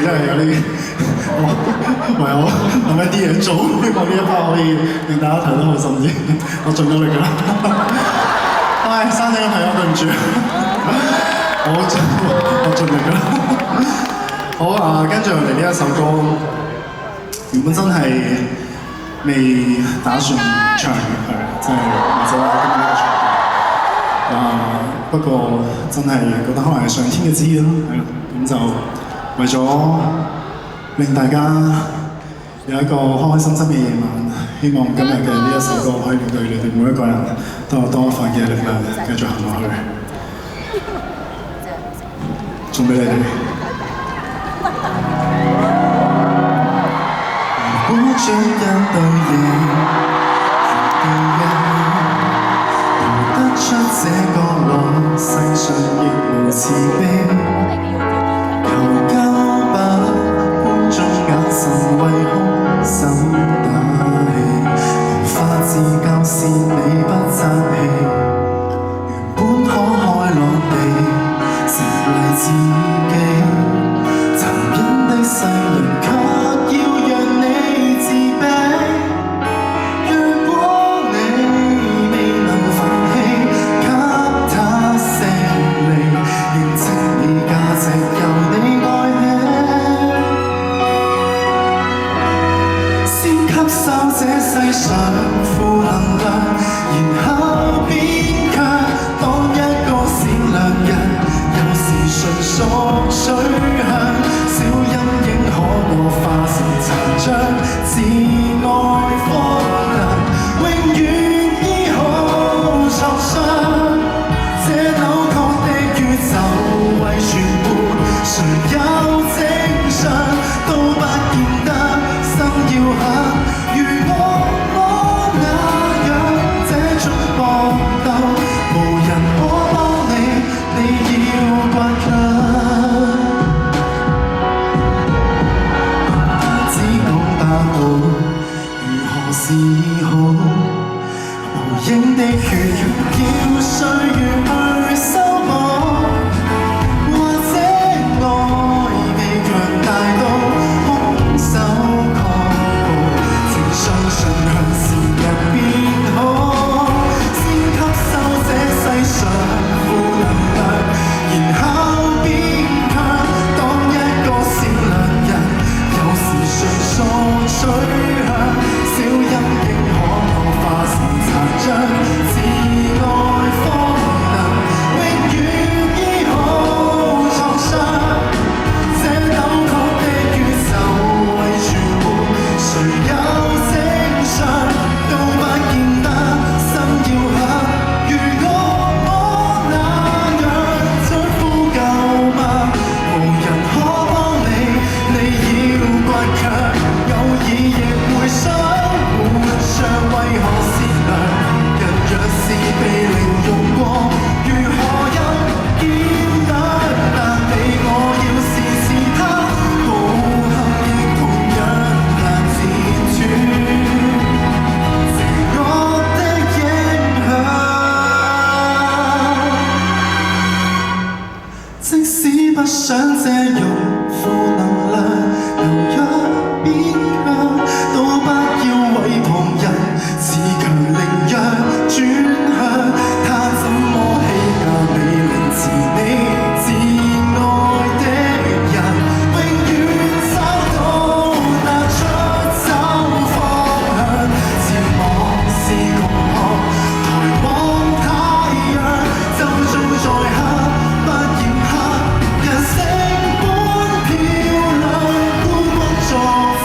真係有啲，唯有諗一啲嘢做，希望呢一 part 可以令大家睇得開心啲。我盡咗力㗎啦。唉，山頂嘅朋友對唔住，我盡力㗎啦。好啊，跟住嚟呢一首歌，原本真係未打算唱嘅，係即係或者話今日呢個唱。不過真係覺得可能係上天嘅旨意啦，係啦，咁就為咗令大家有一個開開心心嘅夜晚，希望今日嘅呢一首歌可以令到你哋每一個人都有多一份嘅力量繼續行落去，送俾你哋。如果將一對翼得出這角落，世上亦無慈悲。求交吧，觀眾眼神為空手打氣，無法自教是你不爭氣。原本可開朗地成為自己，殘忍的世人卻要讓你自卑。這世上負能量，然後變強，當一個善良人，有時純屬取向，小陰影可我化成殘障，自愛荒涼，永遠醫好創傷。這扭曲的宇宙為全部，誰有正常都不見得心要狠。是好，無影的血要歲月去修補，或者愛未強大到空手抗暴，請相信向善人變好，先吸收這世上負能量，然後變強，當一個善良人，有時純屬取向。小陰影可我化成殘障，自愛荒涼，永遠醫好創傷。這扭曲的宇宙為全部，誰有正常都不見得心要狠。如我那樣將呼救嗎？無人可幫你，你要倔強，偶爾亦會想。為何善良人若是被凌辱過，如何有見得但你我要是他，無憾亦同樣難自處，邪惡的影響，即使不想借用負能量柔弱變強，都不要為旁人自強凌弱轉向，他怎麼欺假美麗似你至愛的人，永遠找到那出走方向。前往是窮學，抬望太陽，就種在黑，不嫌黑，人性般漂亮，孤軍作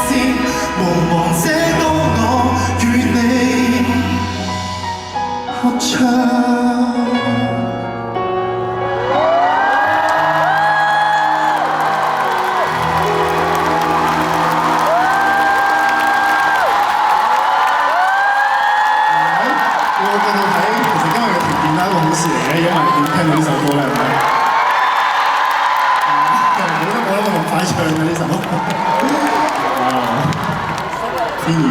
戰，無望這高我與你合唱。我見到睇，其實今日嘅停電係一個好事嚟嘅，因為點聽到呢首歌咧，冇得咁快唱嘅呢首。天意。